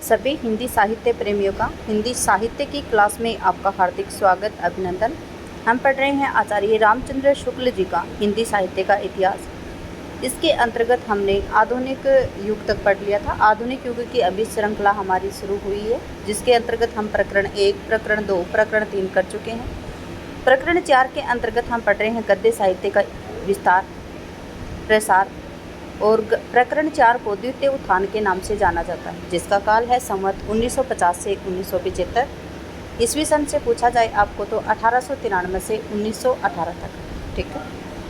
सभी हिंदी साहित्य प्रेमियों का हिंदी साहित्य की क्लास में आपका हार्दिक स्वागत अभिनंदन। हम पढ़ रहे हैं आचार्य रामचंद्र शुक्ल जी का हिंदी साहित्य का इतिहास। इसके अंतर्गत हमने आधुनिक युग तक पढ़ लिया था। आधुनिक युग की अभी श्रृंखला हमारी शुरू हुई है, जिसके अंतर्गत हम प्रकरण 1, प्रकरण 2, प्रकरण 3 कर चुके हैं। प्रकरण 4 के अंतर्गत हम पढ़ रहे हैं गद्य साहित्य का विस्तार प्रसार, और प्रकरण 4 को द्वितीय उत्थान के नाम से जाना जाता है, जिसका काल है संवत 1950 से 1975 ईस्वी सन से पूछा जाए आपको तो 1893 से 1918 तक। ठीक है,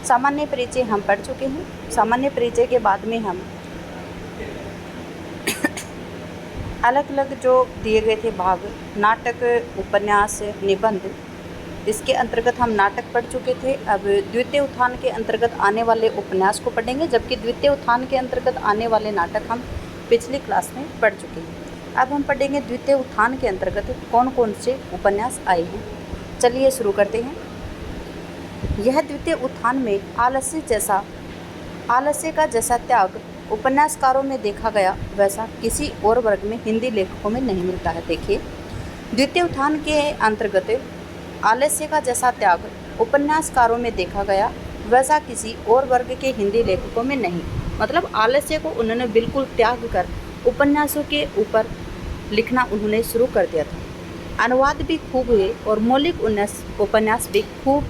सामान्य परिचय हम पढ़ चुके हैं। सामान्य परिचय के बाद में हम अलग अलग जो दिए गए थे भाग, नाटक, उपन्यास, निबंध, इसके अंतर्गत हम नाटक पढ़ चुके थे। अब द्वितीय उत्थान के अंतर्गत आने वाले उपन्यास को पढ़ेंगे, जबकि द्वितीय उत्थान के अंतर्गत आने वाले नाटक हम पिछली क्लास में पढ़ चुके हैं। अब हम पढ़ेंगे द्वितीय उत्थान के अंतर्गत कौन कौन से उपन्यास आए हैं। चलिए शुरू करते हैं। यह द्वितीय उत्थान में आलस्य का जैसा त्याग उपन्यासकारों में देखा गया, वैसा किसी और वर्ग में हिंदी लेखकों में नहीं मिलता है। देखिए, द्वितीय उत्थान के अंतर्गत आलस्य का जैसा त्याग उपन्यासकारों में देखा गया, वैसा किसी और वर्ग के हिंदी लेखकों में नहीं। मतलब आलस्य को उन्होंने बिल्कुल त्याग कर उपन्यासों के ऊपर लिखना उन्होंने शुरू कर दिया था। अनुवाद भी खूब हुए और मौलिक उपन्यास भी कुछ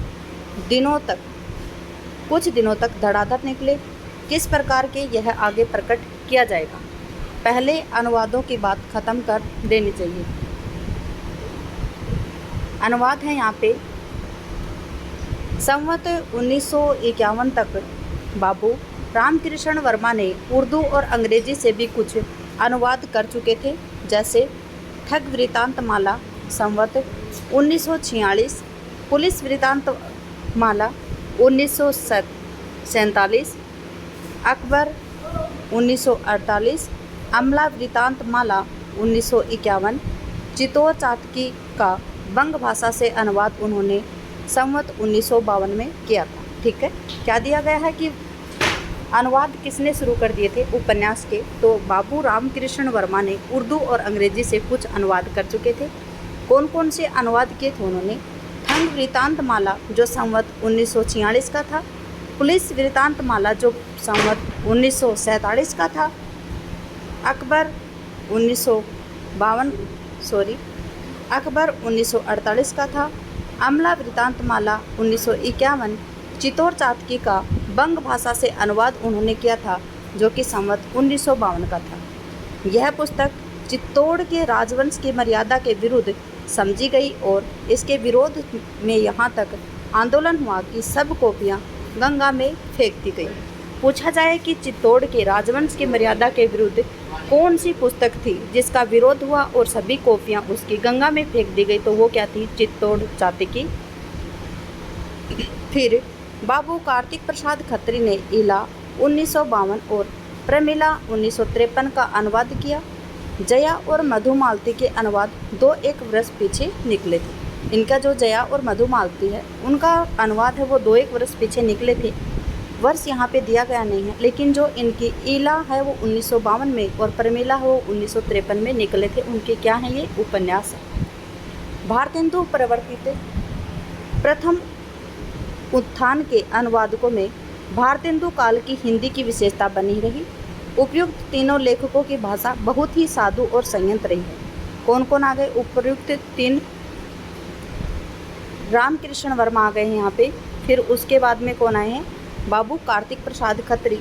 दिनों तक धड़ाधड़ निकले। किस प्रकार के यह आगे प्रकट किया जाएगा। पहले अनुवादों की बात खत्म कर देनी चाहिए। अनुवाद है यहाँ पे संवत 1951 तक बाबू रामकृष्ण वर्मा ने उर्दू और अंग्रेजी से भी कुछ अनुवाद कर चुके थे, जैसे ठग वृतांतमाला संवत 1946, पुलिस वृतांतमाला 1947, अकबर 1948, अमला वृतांतमाला 1951, चित्तौड़ चातकी का बंग भाषा से अनुवाद उन्होंने संवत 1952 में किया था। ठीक है, क्या दिया गया है कि अनुवाद किसने शुरू कर दिए थे उपन्यास के, तो बाबू रामकृष्ण वर्मा ने उर्दू और अंग्रेजी से कुछ अनुवाद कर चुके थे। कौन कौन से अनुवाद किए थे उन्होंने? ठग वृतांतमाला जो संवत 1946 का था, पुलिस वृतांतमाला जो संवत 1947 का था, अकबर 1948 का था, अमला वृतांतमाला 1951, चित्तौड़ चातकी का बंग भाषा से अनुवाद उन्होंने किया था, जो कि संवत 1952 का था। यह पुस्तक चित्तौड़ के राजवंश की मर्यादा के विरुद्ध समझी गई और इसके विरोध में यहाँ तक आंदोलन हुआ कि सब कॉपियाँ गंगा में फेंक दी गई। पूछा जाए कि चित्तौड़ के राजवंश की मर्यादा के विरुद्ध कौन सी पुस्तक थी जिसका विरोध हुआ और सभी कॉपियाँ उसकी गंगा में फेंक दी गई, तो वो क्या थी? चित्तौड़ चातकी। फिर बाबू कार्तिक प्रसाद खत्री ने इला 1952 और प्रमिला 1953 का अनुवाद किया। जया और मधुमालती के अनुवाद 2-1 वर्ष पीछे निकले थे। इनका जो जया और मधुमालती है, उनका अनुवाद है वो 2-1 वर्ष पीछे निकले थे। वर्ष यहाँ पे दिया गया नहीं है, लेकिन जो इनकी ईला है वो 1952 में और प्रमिला है वो 1953 में निकले थे। उनके क्या हैं? ये उपन्यास है। भारतेंदु प्रवर्तित प्रथम उत्थान के अनुवादकों में भारतेंदु काल की हिंदी की विशेषता बनी रही। उपयुक्त तीनों लेखकों की भाषा बहुत ही साधु और संयंत्र रही है। कौन कौन आ गए? उपयुक्त 3 रामकृष्ण वर्मा आ गए हैं यहाँ पे। फिर उसके बाद में कौन आए हैं? बाबू कार्तिक प्रसाद खत्री।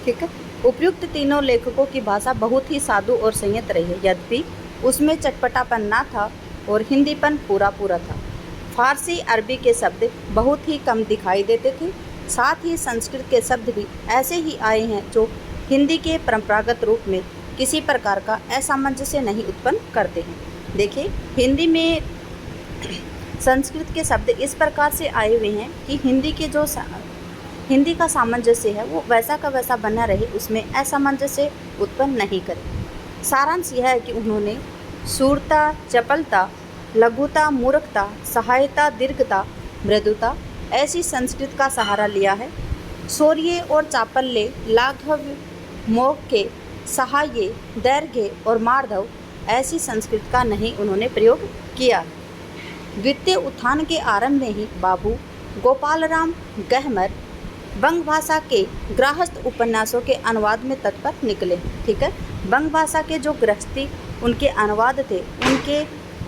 ठीक है, उपयुक्त तीनों लेखकों की भाषा बहुत ही साधु और संयत रही है, यद्यपि उसमें चटपटापन ना था और हिंदीपन पूरा था। फारसी अरबी के शब्द बहुत ही कम दिखाई देते थे। साथ ही संस्कृत के शब्द भी ऐसे ही आए हैं जो हिंदी के परंपरागत रूप में किसी प्रकार का असामंजस्य नहीं उत्पन्न करते हैं। देखिए, हिंदी में संस्कृत के शब्द इस प्रकार से आए हुए हैं कि हिंदी का सामंजस्य है वो वैसा का वैसा बना रहे, उसमें असामंजस्य उत्पन्न नहीं करे। सारांश यह है कि उन्होंने शूरता, चपलता, लघुता, मूर्खता, सहायता, दीर्घता, मृदुता ऐसी संस्कृत का सहारा लिया है। शौर्य और चापल्य, लाघव, मोह के सहाय, दैर्घ्य और मार्धव ऐसी संस्कृत का नहीं उन्होंने प्रयोग किया। द्वितीय उत्थान के आरंभ में ही बाबू गोपालराम गहमर बंग भाषा के गृहस्थ उपन्यासों के अनुवाद में तत्पर निकले। ठीक है, बंग भाषा के जो गृहस्थी उनके अनुवाद थे, उनके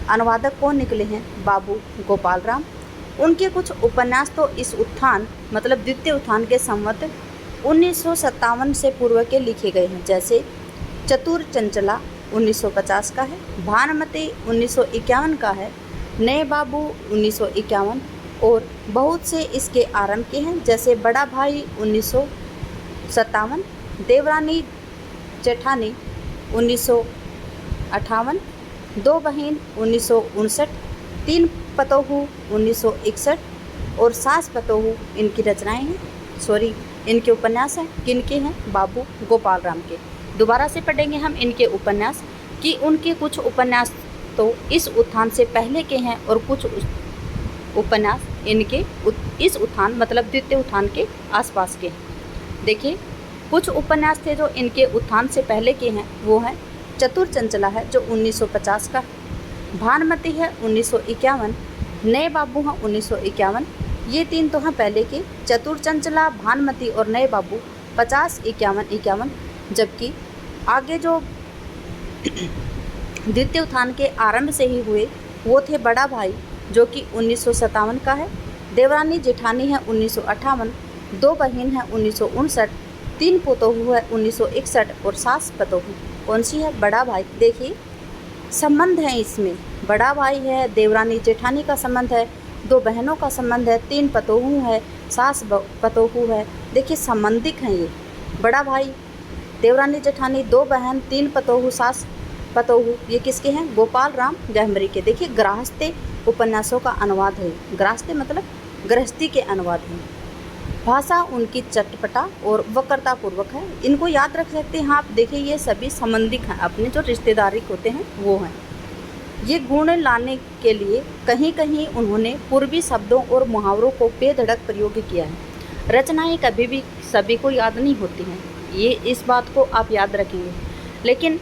अनुवादक कौन निकले हैं? बाबू गोपालराम। उनके कुछ उपन्यास तो इस उत्थान मतलब द्वितीय उत्थान के संवत 1957 से पूर्व के लिखे गए हैं, जैसे चतुर चंचला 1950 का है, भानुमति 1951 का है, नए बाबू 1951 और बहुत से इसके आरंभ के हैं, जैसे बड़ा भाई 1957, देवरानी जेठानी 1958, दो बहन 1959, तीन पतोहू 1961 और सास पतोहू इनकी रचनाएं हैं, इनके उपन्यास हैं। किनके हैं? बाबू गोपालराम के। दोबारा से पढ़ेंगे हम इनके उपन्यास कि उनके कुछ उपन्यास तो इस उत्थान से पहले के हैं और कुछ उपन्यास इनके इस उत्थान मतलब द्वितीय उत्थान के आसपास के हैं। देखिए, कुछ उपन्यास थे जो इनके उत्थान से पहले के हैं, वो हैं चतुर चंचला है जो 1950 का, भानुमति है 1951, नए बाबू हैं 1951। ये तीन तो हैं पहले के, चतुर चंचला, भानुमति और नए बाबू 50, 51, जबकि आगे जो द्वितीय उत्थान के आरंभ से ही हुए वो थे बड़ा भाई जो कि 1957 का है, देवरानी जेठानी है 1958, दो बहन है 1959, तीन पोतोहू है 1961 और सास पतोहू कौन सी है? बड़ा भाई। देखिए संबंध है इसमें, बड़ा भाई है, देवरानी जेठानी का संबंध है, दो बहनों का संबंध है, तीन पतोहू है, सास पतोहू है। देखिए संबंधिक हैं ये, बड़ा भाई, देवरानी जेठानी, दो बहन, तीन पतोहू, सास पतोहू, ये किसके हैं? गोपालराम गहमरी के। देखिए गृहस्थे उपन्यासों का अनुवाद है, गृहस्थे मतलब गृहस्थी के अनुवाद हैं। भाषा उनकी चटपटा और वक्रतापूर्वक है, इनको याद रख सकते हैं आप। देखिए ये सभी संबंधिक हैं, अपने जो रिश्तेदारी होते हैं वो हैं। ये गुण लाने के लिए कहीं कहीं उन्होंने पूर्वी शब्दों और मुहावरों को बेधड़क प्रयोग किया है। रचनाएं कभी भी सभी को याद नहीं होती हैं, ये इस बात को आप याद रखेंगे, लेकिन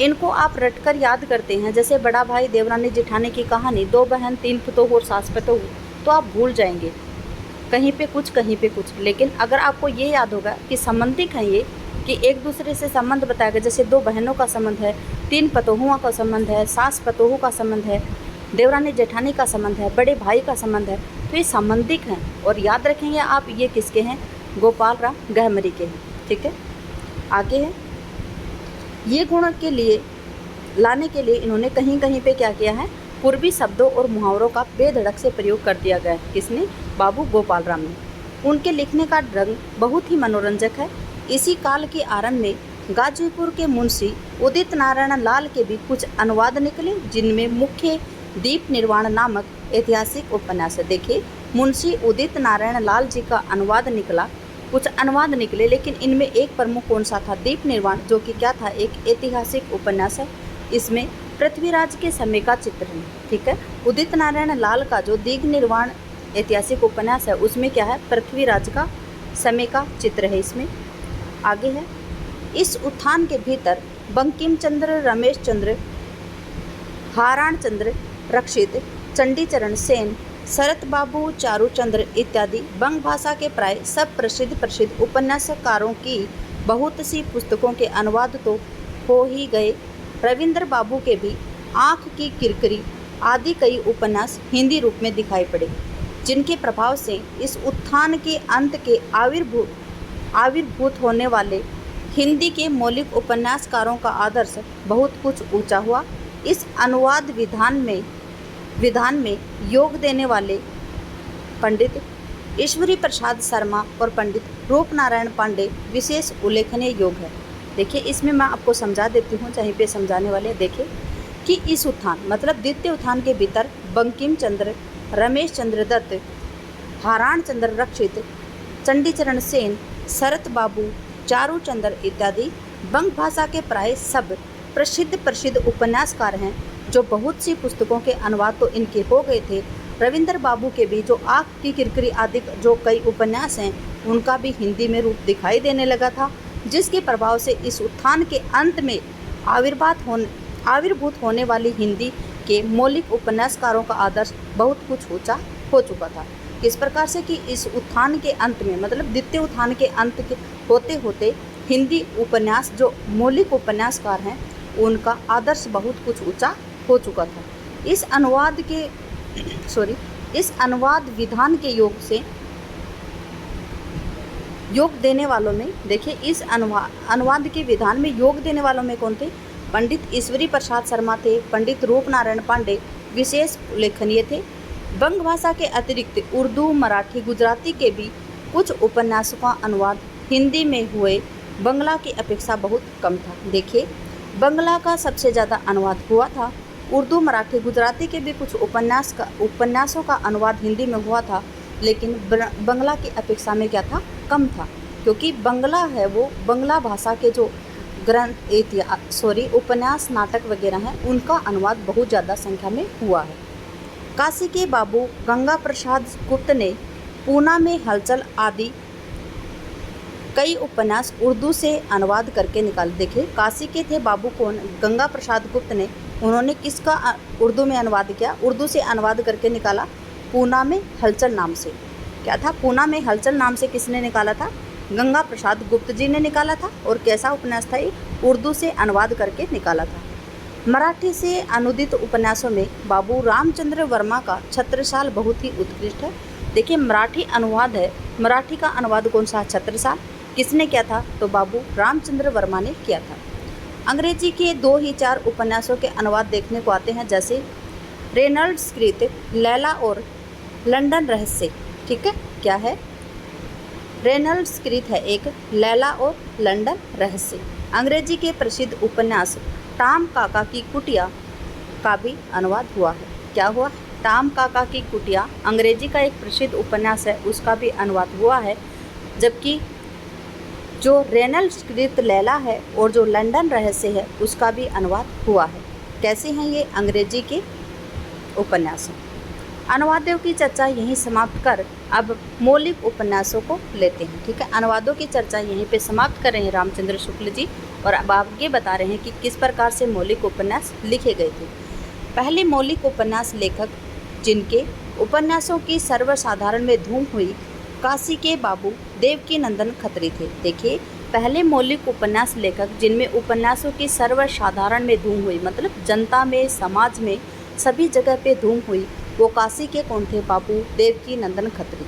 इनको आप रटकर याद करते हैं। जैसे बड़ा भाई देवरानी जेठानी की कहानी, दो बहन, तीन पतोहू और सास पतोहू, तो आप भूल जाएंगे, कहीं पे कुछ कहीं पे कुछ। लेकिन अगर आपको ये याद होगा कि संबंधिक हैं ये, कि एक दूसरे से संबंध बताया गया, जैसे दो बहनों का संबंध है, तीन पतोहुओं का संबंध है, सास पतोहू का संबंध है, देवरानी जेठानी का संबंध है, बड़े भाई का संबंध है, तो ये संबंधिक हैं और याद रखेंगे आप ये किसके हैं? गोपालराम गहमरी के हैं। ठीक है, आगे है, ये गुण के लिए लाने के लिए इन्होंने कहीं कहीं पे क्या किया है? पूर्वी शब्दों और मुहावरों का बेधड़क से प्रयोग कर दिया गया है। किसने? बाबू गोपालराम ने। उनके लिखने का ढंग बहुत ही मनोरंजक है। इसी काल के आरंभ में गाजीपुर के मुंशी उदित नारायण लाल के भी कुछ अनुवाद निकले, जिनमें मुख्य दीप निर्वाण नामक ऐतिहासिक उपन्यास है। देखिए मुंशी उदित नारायण लाल जी का अनुवाद निकला, कुछ अनुवाद निकले, लेकिन इनमें एक प्रमुख कौन सा था? दीप निर्वाण, जो कि क्या था? एक ऐतिहासिक उपन्यास है। इसमें पृथ्वीराज के समय का चित्र है। ठीक है, उदित नारायण लाल का जो दीप निर्वाण ऐतिहासिक उपन्यास है उसमें क्या है? पृथ्वीराज का समय का चित्र है इसमें। आगे है, इस उत्थान के भीतर बंकिम चंद्र, रमेश चंद्र, हाराण चंद्र रक्षित, चंडीचरण सेन, शरत बाबू, चारूचंद्र इत्यादि बंग भाषा के प्राय सब प्रसिद्ध उपन्यासकारों की बहुत सी पुस्तकों के अनुवाद तो हो ही गए। रविंद्र बाबू के भी आँख की किरकिरी आदि कई उपन्यास हिंदी रूप में दिखाई पड़े, जिनके प्रभाव से इस उत्थान के अंत के आविर्भूत होने वाले हिंदी के मौलिक उपन्यासकारों का आदर्श बहुत कुछ ऊंचा हुआ। इस अनुवाद विधान में योग देने वाले पंडित ईश्वरी प्रसाद शर्मा और पंडित रूपनारायण पांडे विशेष उल्लेखनीय योग है। देखिए इसमें मैं आपको समझा देती हूँ, चाहे पे समझाने वाले। देखिए कि इस उत्थान मतलब द्वितीय उत्थान के भीतर बंकिम चंद्र, रमेश चंद्र दत्त, हाराण चंद्र रक्षित, चंडीचरण सेन, शरत बाबू, चारूचंद्र इत्यादि बंग भाषा के प्राय सब प्रसिद्ध उपन्यासकार हैं, जो बहुत सी पुस्तकों के अनुवाद तो इनके हो गए थे। रविंद्र बाबू के भी जो आँख की किरकिरी आदि जो कई उपन्यास हैं उनका भी हिंदी में रूप दिखाई देने लगा था, जिसके प्रभाव से इस उत्थान के अंत में आविर्भूत होने वाली हिंदी के मौलिक उपन्यासकारों का आदर्श बहुत कुछ ऊंचा हो चुका था। किस प्रकार से कि इस उत्थान के अंत में, मतलब द्वितीय उत्थान के अंत के होते होते हिंदी उपन्यास जो मौलिक उपन्यासकार हैं उनका आदर्श बहुत कुछ ऊंचा हो चुका था। इस अनुवाद विधान के योग देने वालों में, देखिए इस अनुवाद के विधान में योग देने वालों में कौन थे? पंडित ईश्वरी प्रसाद शर्मा थे, पंडित रूपनारायण पांडे विशेष उल्लेखनीय थे। बंग भाषा के अतिरिक्त उर्दू, मराठी, गुजराती के भी कुछ उपन्यासों का अनुवाद हिंदी में हुए बंगला की अपेक्षा बहुत कम था। देखिए बंगला का सबसे ज़्यादा अनुवाद हुआ था। उर्दू, मराठी, गुजराती के भी कुछ उपन्यासों का अनुवाद हिंदी में हुआ था, लेकिन बंगला की अपेक्षा में क्या था? कम था, क्योंकि बंगला है वो बंगला भाषा के जो उपन्यास, नाटक वगैरह हैं उनका अनुवाद बहुत ज़्यादा संख्या में हुआ है। काशी के बाबू गंगा प्रसाद गुप्त ने पूना में हलचल आदि कई उपन्यास उर्दू से अनुवाद करके निकाले। देखिए काशी के थे बाबू कौन? गंगा प्रसाद गुप्त ने। उन्होंने किसका उर्दू में अनुवाद किया? उर्दू से अनुवाद करके निकाला पूना में हलचल नाम से। क्या था? पूना में हलचल नाम से किसने निकाला था? गंगा प्रसाद गुप्त जी ने निकाला था। और कैसा उपन्यास था ये? उर्दू से अनुवाद करके निकाला था। मराठी से अनुदित उपन्यासों में बाबू रामचंद्र वर्मा का छत्रसाल बहुत ही उत्कृष्ट है। देखिए मराठी अनुवाद है, मराठी का अनुवाद कौन सा? छत्रसाल। किसने किया था? तो बाबू रामचंद्र वर्मा ने किया था। अंग्रेजी के 2 ही 4 उपन्यासों के अनुवाद देखने को आते हैं, जैसे रेनल्ड्स कृत लैला और लंदन रहस्य। ठीक है, क्या है? रेनल्ड्स कृत है एक, लैला और लंदन रहस्य। अंग्रेजी के प्रसिद्ध उपन्यास टॉम काका की कुटिया का भी अनुवाद हुआ है। क्या हुआ? टॉम काका की कुटिया अंग्रेजी का एक प्रसिद्ध उपन्यास है, उसका भी अनुवाद हुआ है। जबकि जो रेनल्ड्स कृत लैला है और जो लंदन रहस्य है उसका भी अनुवाद हुआ है। कैसे हैं ये अंग्रेजी के उपन्यास? अनुवादों की चर्चा यहीं समाप्त कर अब मौलिक उपन्यासों को लेते हैं। ठीक है, अनुवादों की चर्चा यहीं पे समाप्त कर रहे हैं रामचंद्र शुक्ल जी, और अब आगे बता रहे हैं कि किस प्रकार से मौलिक उपन्यास लिखे गए थे। पहले मौलिक उपन्यास लेखक जिनके उपन्यासों की सर्वसाधारण में धूम हुई, काशी के बाबू देवकी नंदन खत्री थे। देखिए पहले मौलिक उपन्यास लेखक जिनमें उपन्यासों की सर्वसाधारण में धूम हुई, मतलब जनता में, समाज में, सभी जगह पे धूम हुई, वो काशी के कौन थे? बाबू देवकी नंदन खत्री।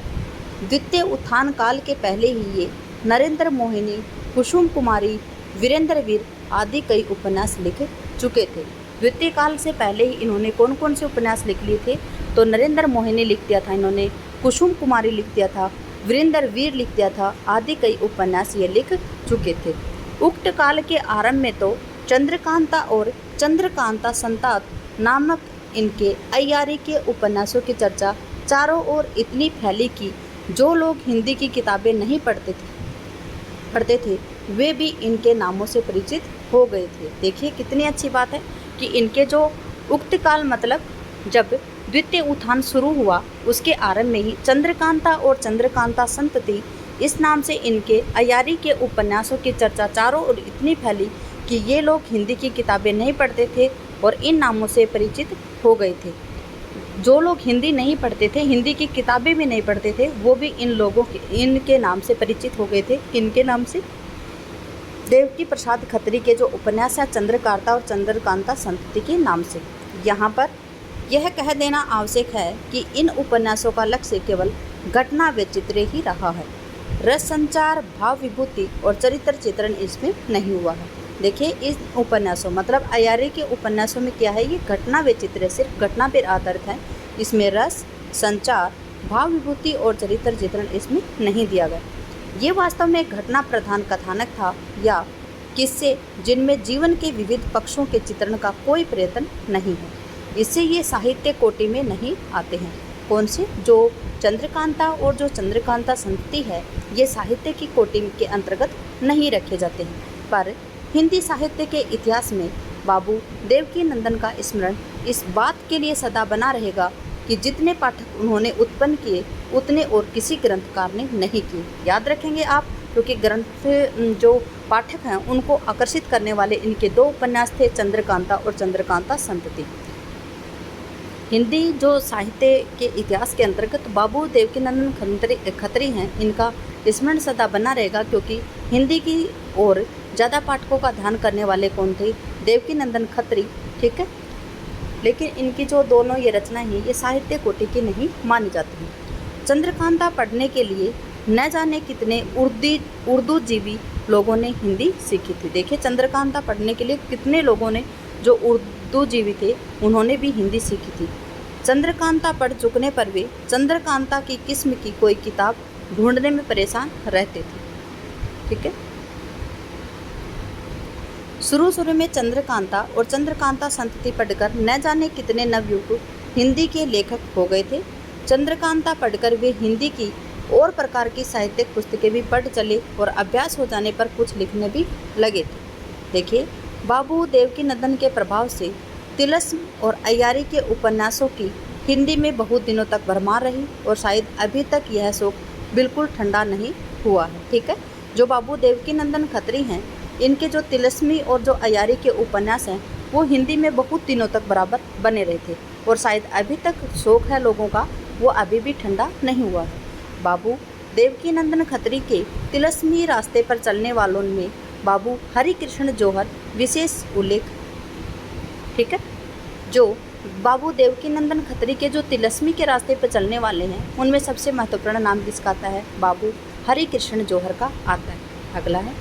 द्वितीय उत्थान काल के पहले ही ये नरेंद्र मोहिनी, कुसुम कुमारी, वीरेंद्र वीर आदि कई उपन्यास लिख चुके थे। द्वितीय काल से पहले ही इन्होंने कौन कौन से उपन्यास लिख लिए थे? तो नरेंद्र मोहिनी लिख दिया था इन्होंने, कुसुम कुमारी लिख दिया था, वीरेंद्र वीर लिख दिया था, आदि कई उपन्यास ये लिख चुके थे। उक्त काल के आरंभ में तो चंद्रकांता और चंद्रकांता संतात नामक इनके अय्यारी के उपन्यासों की चर्चा चारों ओर इतनी फैली कि जो लोग हिंदी की किताबें नहीं पढ़ते थे वे भी इनके नामों से परिचित हो गए थे। देखिए कितनी अच्छी बात है कि इनके जो उक्त काल, मतलब जब द्वितीय उत्थान शुरू हुआ उसके आरंभ में ही चंद्रकांता और चंद्रकांता संतति इस नाम से इनके अय्यारी के उपन्यासों की चर्चा चारों ओर इतनी फैली कि ये लोग हिंदी की किताबें नहीं पढ़ते थे और इन नामों से परिचित हो गए थे। जो लोग हिंदी नहीं पढ़ते थे, हिंदी की किताबें भी नहीं पढ़ते थे, वो भी इनके नाम से परिचित हो गए थे। इनके नाम से देवकी प्रसाद खत्री के जो उपन्यास है चंद्रकांता और चंद्रकांता संतति के नाम से। यहाँ पर यह कह देना आवश्यक है कि इन उपन्यासों का लक्ष्य केवल घटना वैचित्र्य ही रहा है। रस संचार, भाव विभूति और चरित्र चित्रण इसमें नहीं हुआ है। देखिए इस उपन्यासों, मतलब अय्यारी के उपन्यासों में क्या है, ये घटना वैचित्र्य, सिर्फ घटना पर आधारित है। इसमें रस संचार, भाव विभूति और चरित्र चित्रण इसमें नहीं दिया गया। ये वास्तव में घटना प्रधान कथानक था या किस्से जिनमें जीवन के विविध पक्षों के चित्रण का कोई प्रयत्न नहीं है। इससे ये साहित्य कोटि में नहीं आते हैं। कौन से? जो चंद्रकांता और जो चंद्रकांता संतति है, ये साहित्य की कोटि के अंतर्गत नहीं रखे जाते हैं। पर हिंदी साहित्य के इतिहास में बाबू देवकी नंदन का स्मरण इस बात के लिए सदा बना रहेगा कि जितने पाठक उन्होंने उत्पन्न किए उतने और किसी ग्रंथकार ने नहीं किए। याद रखेंगे आप, क्योंकि ग्रंथ जो पाठक हैं उनको आकर्षित करने वाले इनके 2 उपन्यास थे, चंद्रकांता और चंद्रकांता संतति। हिंदी जो साहित्य के इतिहास के अंतर्गत बाबू देवकीनंदन खत्री हैं, इनका स्मरण सदा बना रहेगा, क्योंकि हिंदी की ओर ज़्यादा पाठकों का ध्यान करने वाले कौन थे? देवकीनंदन खत्री, ठीक है। लेकिन इनकी जो दोनों ये रचना है ये साहित्य कोटि की नहीं मानी जाती हैं। चंद्रकांता पढ़ने के लिए न जाने कितने उर्दू जीवी लोगों ने हिंदी सीखी थी। देखिए, चंद्रकांता पढ़ने के लिए कितने लोगों ने, जो उर्दू जीवी थे, उन्होंने भी हिंदी सीखी थी। चंद्रकांता पढ़ चुकने पर वे चंद्रकांता की किस्म की कोई किताब ढूंढने में परेशान रहते थे, ठीक है। शुरू में चंद्रकांता और चंद्रकांता संतति पढ़कर न जाने कितने नवयुवक हिंदी के लेखक हो गए थे। चंद्रकांता पढ़कर वे हिंदी की और प्रकार की साहित्यिक पुस्तकें भी पढ़ चले और अभ्यास हो जाने पर कुछ लिखने भी लगे थे। देखिए, बाबू देवकीनंदन के प्रभाव से तिलस्म और अय्यारी के उपन्यासों की हिंदी में बहुत दिनों तक भरमार रही और शायद अभी तक यह शौक बिल्कुल ठंडा नहीं हुआ है, ठीक है। जो बाबू देवकीनंदन खत्री हैं, इनके जो तिलस्मी और जो अय्यारी के उपन्यास हैं वो हिंदी में बहुत दिनों तक बराबर बने रहे थे और शायद अभी तक शौक है लोगों का, वो अभी भी ठंडा नहीं हुआ है। बाबू देवकीनंदन खत्री के तिलस्मी रास्ते पर चलने वालों में बाबू हरिकृष्ण जौहर विशेष उल्लेख, ठीक है। जो बाबू देवकीनंदन खत्री के जो तिलस्मी के रास्ते पर चलने वाले हैं उनमें सबसे महत्वपूर्ण नाम किसका आता है? बाबू हरिकृष्ण जौहर का आता है। अगला है,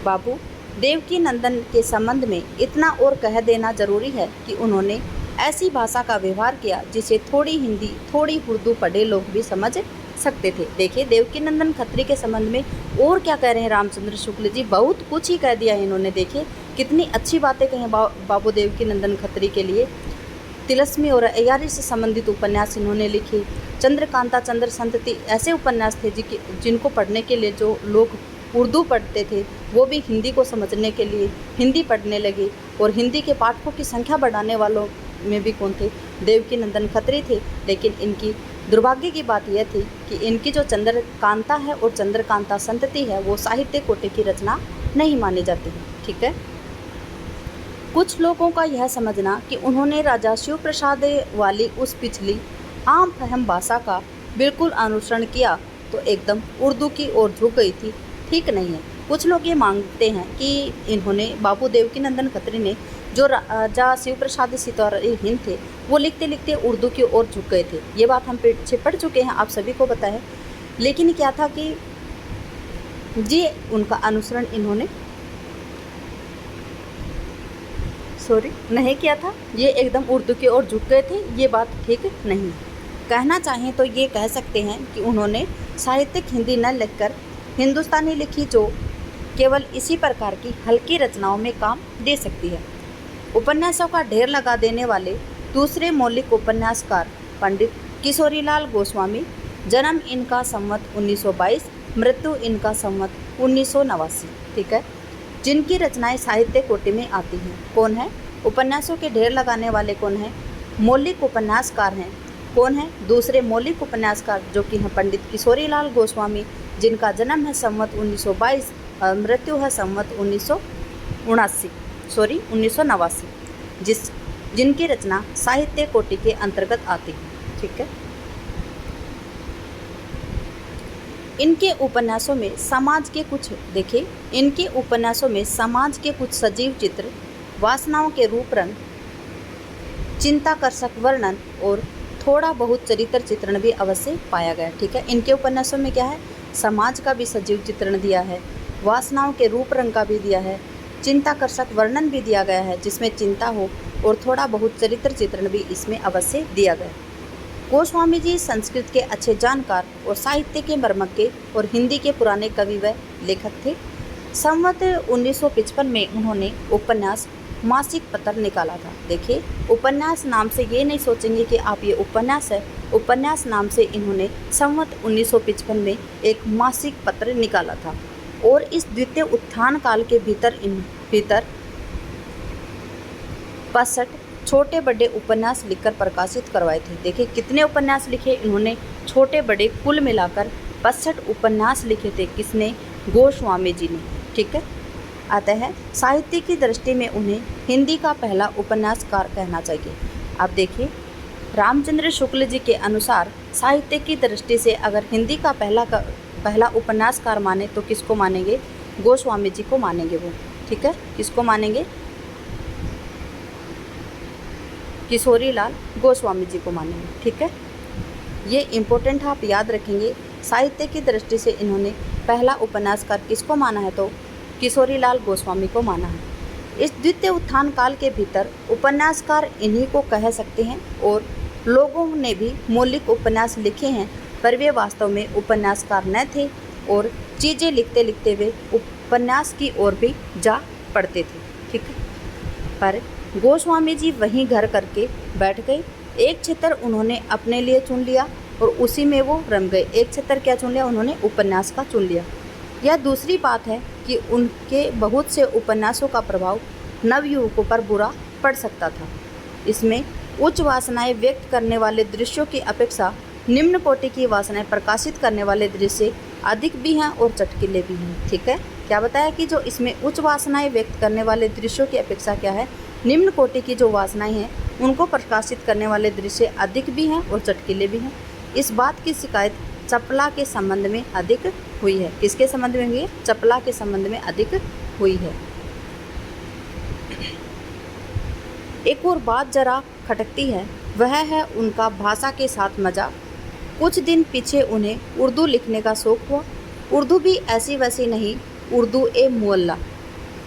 बाबू देवकीनंदन के संबंध में इतना और कह देना जरूरी है कि उन्होंने ऐसी भाषा का व्यवहार किया जिसे थोड़ी हिंदी थोड़ी उर्दू पढ़े लोग भी समझ सकते थे। देखिए, देवकीनंदन खत्री के संबंध में और क्या कह रहे हैं रामचंद्र शुक्ल जी, बहुत कुछ ही कह दिया है इन्होंने। देखिए कितनी अच्छी बातें कही बाबू देवकीनंदन खत्री के लिए। तिलस्मी और अय्यारी से संबंधित उपन्यास इन्होंने लिखे। चंद्रकांता, चंद्र संतति ऐसे उपन्यास थे जिनको पढ़ने के लिए जो लोग उर्दू पढ़ते थे वो भी हिंदी को समझने के लिए हिंदी पढ़ने लगे और हिंदी के पाठकों की संख्या बढ़ाने वालों में भी कौन थे? देवकीनंदन खत्री थे। लेकिन इनकी दुर्भाग्य की बात यह थी कि इनकी जो चंद्रकांता है और चंद्रकांता संतति है वो साहित्य कोटि की रचना नहीं मानी जाती है, ठीक है। कुछ लोगों का यह समझना कि उन्होंने राजा शिव प्रसाद वाली उस पिछली आम फहम भाषा का बिल्कुल अनुसरण किया तो एकदम उर्दू की ओर झुक गई थी, ठीक नहीं है। कुछ लोग ये मांगते हैं कि इन्होंने बाबू देवकीनंदन खत्री ने जो राजा शिव प्रसाद सितारे हिंद थे वो लिखते लिखते उर्दू की ओर झुक गए थे। ये बात हम पीछे पढ़ चुके हैं, आप सभी को पता है। लेकिन क्या था कि जी उनका अनुसरण इन्होंने नहीं किया था, ये एकदम उर्दू की ओर झुक गए थे, ये बात ठीक नहीं। कहना चाहें तो ये कह सकते हैं कि उन्होंने साहित्यिक हिंदी न लिखकर हिंदुस्तानी लिखी जो केवल इसी प्रकार की हल्की रचनाओं में काम दे सकती है। उपन्यासों का ढेर लगा देने वाले दूसरे मौलिक उपन्यासकार पंडित किशोरीलाल गोस्वामी, जन्म इनका संवत 1922, मृत्यु इनका संवत 1989, ठीक है, जिनकी रचनाएं साहित्य कोटि में आती हैं। कौन है? उपन्यासों के ढेर लगाने वाले कौन हैं? मौलिक उपन्यासकार हैं। कौन है? दूसरे मौलिक उपन्यासकार जो कि हैं पंडित किशोरीलाल गोस्वामी, जिनका जन्म है संवत 1922 और मृत्यु है संवत 1989, जिनकी रचना साहित्य कोटि के अंतर्गत आती है, ठीक है। इनके उपन्यासों में समाज के कुछ इनके उपन्यासों में समाज के कुछ सजीव चित्र, वासनाओं के रूप रंग, चिंताकर्षक वर्णन और थोड़ा बहुत चरित्र चित्रण भी अवश्य पाया गया, ठीक है। इनके उपन्यासों में क्या है? समाज का भी सजीव चित्रण दिया है, वासनाओं के रूप रंग का भी दिया है, चिंताकर्षक वर्णन भी दिया गया है जिसमें चिंता हो और थोड़ा बहुत चरित्र चित्रण भी इसमें अवश्य दिया गया। गोस्वामी जी संस्कृत के अच्छे जानकार और साहित्य के मर्मज्ञ और हिंदी के पुराने कवि व लेखक थे। संवत 1955 में उन्होंने उपन्यास मासिक पत्र निकाला था। देखिए, उपन्यास नाम से ये नहीं सोचेंगे कि आप ये उपन्यास है, उपन्यास नाम से इन्होंने संवत 1955 में एक मासिक पत्र निकाला था और इस द्वितीय उत्थान काल के भीतर 65 छोटे बड़े उपन्यास लिखकर प्रकाशित करवाए थे। देखिए कितने उपन्यास लिखे इन्होंने, छोटे बड़े कुल मिलाकर 65 उपन्यास लिखे थे। किसने? गोस्वामी जी ने। ठीक है, अतः साहित्य की दृष्टि में उन्हें हिंदी का पहला उपन्यासकार कहना चाहिए। अब देखिए, रामचंद्र शुक्ल जी के अनुसार साहित्य की दृष्टि से अगर हिंदी का पहला उपन्यासकार माने तो किसको मानेंगे? गोस्वामी जी को मानेंगे वो। ठीक है, किसको मानेंगे? किशोरीलाल गोस्वामी जी को मानेंगे। ठीक है, ये इम्पोर्टेंट आप याद रखेंगे। साहित्य की दृष्टि से इन्होंने पहला उपन्यासकार किसको माना है? तो किशोरीलाल गोस्वामी को माना है। इस द्वितीय उत्थान काल के भीतर उपन्यासकार इन्हीं को कह सकते हैं और लोगों ने भी मौलिक उपन्यास लिखे हैं, पर वे वास्तव में उपन्यासकार न थे और चीज़ें लिखते लिखते वे उपन्यास की ओर भी जा पड़ते थे। ठीक है, पर गोस्वामी जी वहीं घर करके बैठ गए। एक क्षेत्र उन्होंने अपने लिए चुन लिया और उसी में वो रम गए। एक क्षेत्र क्या चुन लिया उन्होंने? उपन्यास का चुन लिया। यह दूसरी बात है कि उनके बहुत से उपन्यासों का प्रभाव नवयुवकों पर बुरा पड़ सकता था। इसमें उच्च वासनाएं व्यक्त करने वाले दृश्यों की अपेक्षा निम्न कोटि की वासनाएं प्रकाशित करने वाले दृश्य अधिक भी हैं और चटकीले भी हैं। ठीक है, क्या बताया कि जो इसमें उच्च वासनाएं व्यक्त करने वाले दृश्यों की अपेक्षा क्या है? निम्न कोटि की जो वासनाएं हैं उनको प्रकाशित करने वाले दृश्य अधिक भी हैं और चटकीले भी हैं। इस बात की शिकायत चपला के संबंध में अधिक हुई है। किसके संबंध में हुई है? चपला के संबंध में अधिक हुई है। एक और बात जरा खटकती है, वह है उनका भाषा के साथ मजा। कुछ दिन पीछे उन्हें उर्दू लिखने का शौक हुआ। उर्दू भी ऐसी वैसी नहीं, उर्दू ए मुअल्ला।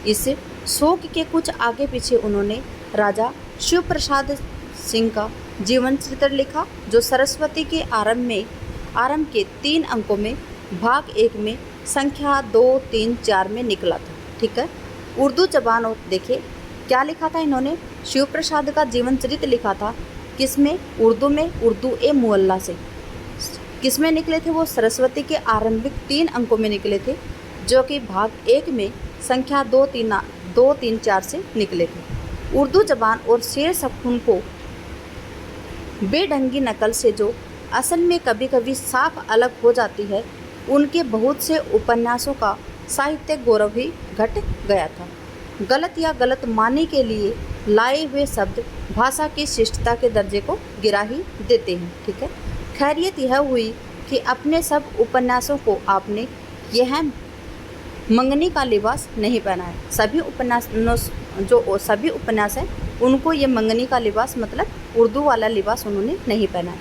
इस शौक के कुछ आगे पीछे उन्होंने राजा शिव प्रसाद सिंह का जीवन चरित्र लिखा, जो सरस्वती के आरंभ के 3 अंकों में भाग 1 में संख्या 2, 3, 4 में निकला था। ठीक है, उर्दू जबान। और देखिए क्या लिखा था इन्होंने? शिव प्रसाद का जीवन चरित्र लिखा था। किसमें? उर्दू में, उर्दू ए मुअल्ला से। किसमें निकले थे वो? सरस्वती के आरंभिक 3 अंकों में निकले थे, जो कि भाग 1 में संख्या 2, 3, 4 से निकले थे। उर्दू जबान और शेर सखून को बेढंगी नकल से जो असल में कभी कभी साफ अलग हो जाती है, उनके बहुत से उपन्यासों का साहित्यिक गौरव ही घट गया था। गलत या गलत मानने के लिए लाए हुए शब्द भाषा की शिष्टता के दर्जे को गिरा ही देते हैं। ठीक है, खैरियत यह हुई कि अपने सब उपन्यासों को आपने यह मंगनी का लिबास नहीं पहनाया। सभी उपन्यास हैं उनको ये मंगनी का लिबास मतलब उर्दू वाला लिबास उन्होंने नहीं पहनाया।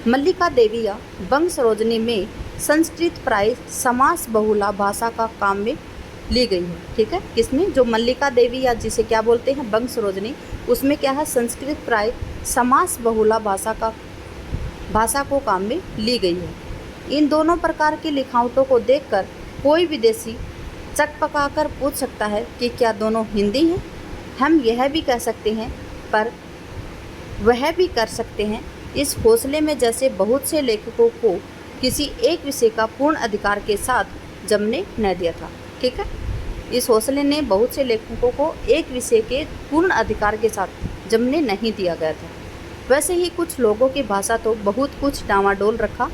मल्लिका देवी या बंग सरोजनी में संस्कृत प्राय समास बहुला भाषा का काम में ली गई है। ठीक है, किसमें? जो मल्लिका देवी या जिसे क्या बोलते हैं बंग सरोजनी, उसमें क्या है? संस्कृत प्राय समास बहुला भाषा को काम में ली गई है। इन दोनों प्रकार की लिखावटों को देखकर कोई विदेशी चकपकाकर पूछ सकता है कि क्या दोनों हिंदी हैं? हम यह भी कह सकते हैं, पर वह भी कर सकते हैं इस हौसले में जैसे बहुत से लेखकों को किसी एक विषय का पूर्ण अधिकार के साथ जमने न दिया था। ठीक है, इस हौसले ने बहुत से लेखकों को एक विषय के पूर्ण अधिकार के साथ जमने नहीं दिया गया था। वैसे ही कुछ लोगों की भाषा तो बहुत कुछ डामाडोल रखा,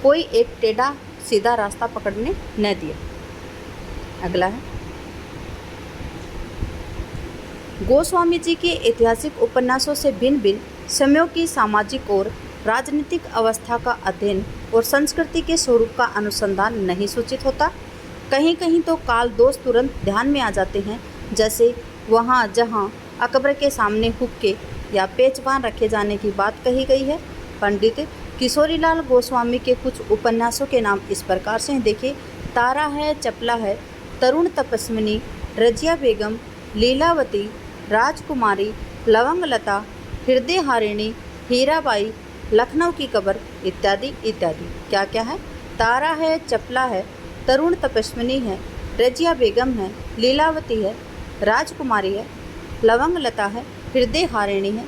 कोई एक टेढ़ा सीधा रास्ता पकड़ने न दिया। अगला है, गोस्वामी जी के ऐतिहासिक उपन्यासों से भिन्न भिन्न समयों की सामाजिक और राजनीतिक अवस्था का अध्ययन और संस्कृति के स्वरूप का अनुसंधान नहीं सूचित होता। कहीं कहीं तो काल दोष तुरंत ध्यान में आ जाते हैं, जैसे वहाँ जहाँ अकबर के सामने हुक्के या पेचवान रखे जाने की बात कही गई है। पंडित किशोरीलाल गोस्वामी के कुछ उपन्यासों के नाम इस प्रकार से हैं। देखिए, तारा है, चपला है, तरुण तपस्विनी, रजिया बेगम, लीलावती, राजकुमारी, लवंगलता, हृदय हारिणी, हीराबाई, लखनऊ की कबर इत्यादि इत्यादि। क्या क्या है? तारा है, चपला है, तरुण तपस्विनी है, रजिया बेगम है, लीलावती है, राजकुमारी है, लवंगलता है, हृदय हारिणी है,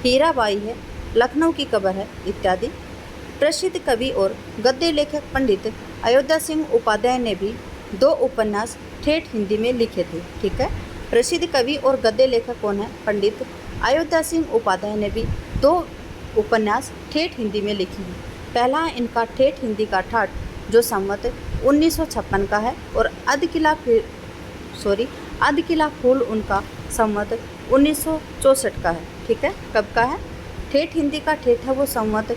हीराबाई है, लखनऊ की कबर है इत्यादि। प्रसिद्ध कवि और गद्य लेखक पंडित अयोध्या सिंह उपाध्याय ने भी 2 उपन्यास ठेठ हिंदी में लिखे थे। ठीक है, प्रसिद्ध कवि और गद्य लेखक कौन है? पंडित अयोध्या सिंह उपाध्याय ने भी 2 उपन्यास ठेठ हिंदी में लिखे हैं। पहला है इनका ठेठ हिंदी का ठाठ, जो संवत 1956 का है और अध किला फूल उनका संवत 1964 का है। ठीक है, कब का है? ठेठ हिंदी का ठेठ है वो संवत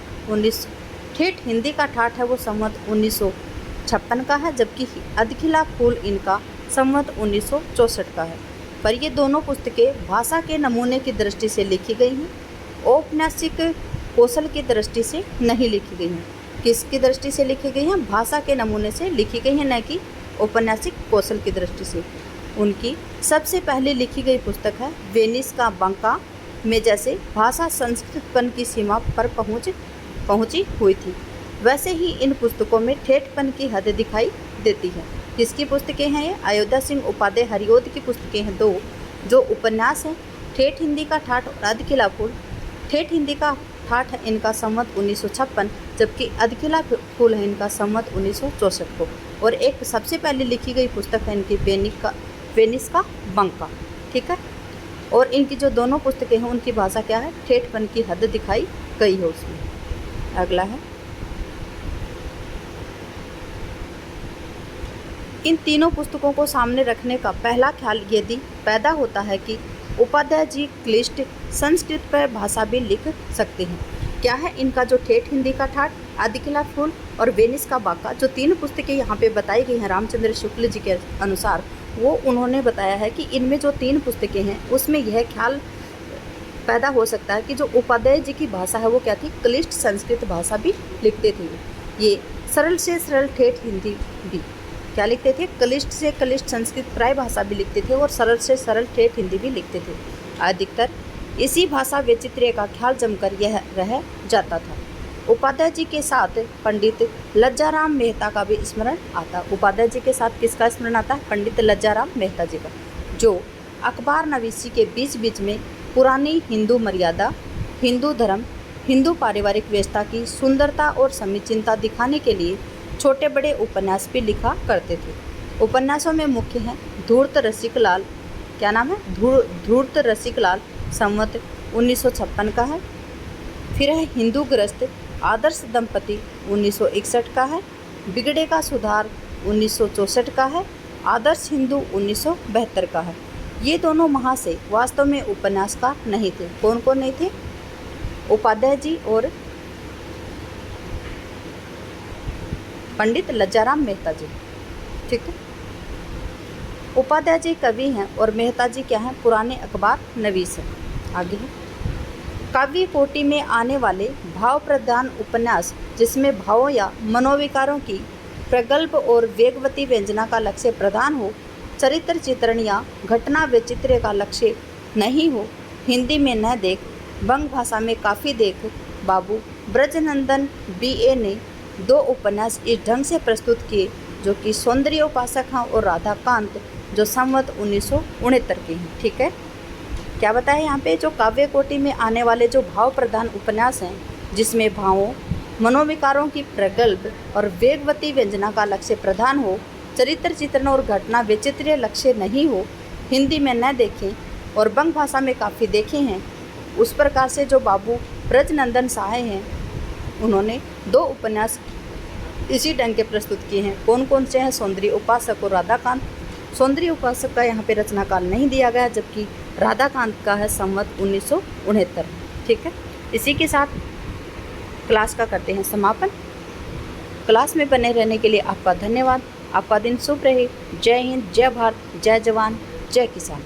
1956 का है, जबकि अध किला फूल इनका संवत 1964 का है। पर ये दोनों पुस्तकें भाषा के नमूने की दृष्टि से लिखी गई हैं, औपन्यासिक कौशल की दृष्टि से नहीं लिखी गई हैं। किसकी दृष्टि से लिखी गई हैं? भाषा के नमूने से लिखी गई हैं, न कि औपन्यासिक कौशल की दृष्टि से। उनकी सबसे पहले लिखी गई पुस्तक है वेनिस का बंका में जैसे भाषा संस्कृतपन की सीमा पर पहुंची हुई थी, वैसे ही इन पुस्तकों में ठेठपन की हद दिखाई देती है। किसकी पुस्तकें हैं ये? अयोध्या सिंह उपाध्याय हरिओद की पुस्तकें हैं दो, जो उपन्यास हैं ठेठ हिंदी का ठाठ और अध किला फूल। ठेठ हिंदी का ठाठ है इनका संवत 1956, जबकि अध किला फूल है इनका संवत 1964 को। और एक सबसे पहले लिखी गई पुस्तक है इनकी वेनिस का बंका। ठीक है, और इनकी जो दोनों पुस्तकें हैं उनकी भाषा क्या है? ठेठपन की हद दिखाई गई है उसमें। अगला है, इन तीनों पुस्तकों को सामने रखने का पहला ख्याल यदि पैदा होता है कि उपाध्याय जी क्लिष्ट संस्कृत पर भाषा भी लिख सकते हैं। क्या है इनका जो ठेठ हिंदी का ठाठ, अध किला फूल और वेनिस का बांका, जो तीन पुस्तकें यहाँ पे बताई गई हैं रामचंद्र शुक्ल जी के अनुसार, वो उन्होंने बताया है कि इनमें जो तीन पुस्तकें हैं उसमें यह ख्याल पैदा हो सकता है कि जो उपाध्याय जी की भाषा है वो क्या थी? क्लिष्ट संस्कृत भाषा भी लिखते थे। ये सरल से सरल ठेठ हिंदी भी क्या लिखते थे? क्लिष्ट से क्लिष्ट संस्कृत प्राय भाषा भी लिखते थे और सरल से सरल ठेठ हिंदी भी लिखते थे। अधिकतर इसी भाषा वैचित्र्य का ख्याल जमकर यह रह जाता था। उपाध्याय जी के साथ पंडित लज्जाराम मेहता का भी स्मरण आता। उपाध्याय जी के साथ किसका स्मरण आता है? पंडित लज्जाराम मेहता जी का, जो अखबार नवीसी के बीच बीच में पुरानी हिंदू मर्यादा, हिंदू धर्म, हिंदू पारिवारिक व्यवस्था की सुंदरता और समीचीनता दिखाने के लिए छोटे बड़े उपन्यास भी लिखा करते थे। उपन्यासों में मुख्य हैं धूर्त रसिकलाल, क्या नाम है? धूर्त रसिकलाल, संवत 1956 का है। फिर है हिंदू ग्रस्त आदर्श दंपति 1961 का है। बिगड़े का सुधार 1964 का है। आदर्श हिंदू 1972 का है। ये दोनों महाशय वास्तव में उपन्यासकार नहीं थे। कौन कौन नहीं थे? उपाध्याय जी और पंडित लज्जाराम मेहता जी। ठीक है, उपाध्याय जी कवि हैं और मेहता जी क्या हैं? पुराने अखबार नवीस हैं। आगे है, काव्य कोटि में आने वाले भाव प्रधान उपन्यास जिसमें भावों या मनोविकारों की प्रगल्भ और वेगवती व्यंजना का लक्ष्य प्रधान हो, चरित्र चित्रण या घटना वैचित्र्य का लक्ष्य नहीं हो, हिंदी में न देख, बंग भाषा में काफ़ी देख, बाबू ब्रजनंदन BA ने 2 उपन्यास इस ढंग से प्रस्तुत किए, जो कि सौंदर्य उपासक हैं और राधाकांत, जो संवत 1969 के हैं। ठीक है, क्या बताया यहाँ पे? जो काव्य कोटि में आने वाले जो भाव प्रधान उपन्यास हैं, जिसमें भावों मनोविकारों की प्रगल्भ और वेगवती व्यंजना का लक्ष्य प्रधान हो, चरित्र चित्रण और घटना वैचित्र्य लक्ष्य नहीं हो, हिंदी में न देखें और बंग भाषा में काफ़ी देखे हैं, उस प्रकार से जो बाबू ब्रजनंदन सहाय हैं, उन्होंने 2 उपन्यास इसी ढंग के प्रस्तुत किए हैं। कौन कौन से हैं? सौंदर्य उपासक और राधाकांत। सौंदर्य उपासक का यहाँ पे रचनाकाल नहीं दिया गया, जबकि राधाकांत का है संवत 1969। ठीक है, इसी के साथ क्लास का करते हैं समापन। क्लास में बने रहने के लिए आपका धन्यवाद। आपका दिन शुभ रहे। जय हिंद, जय भारत, जय जवान, जय किसान।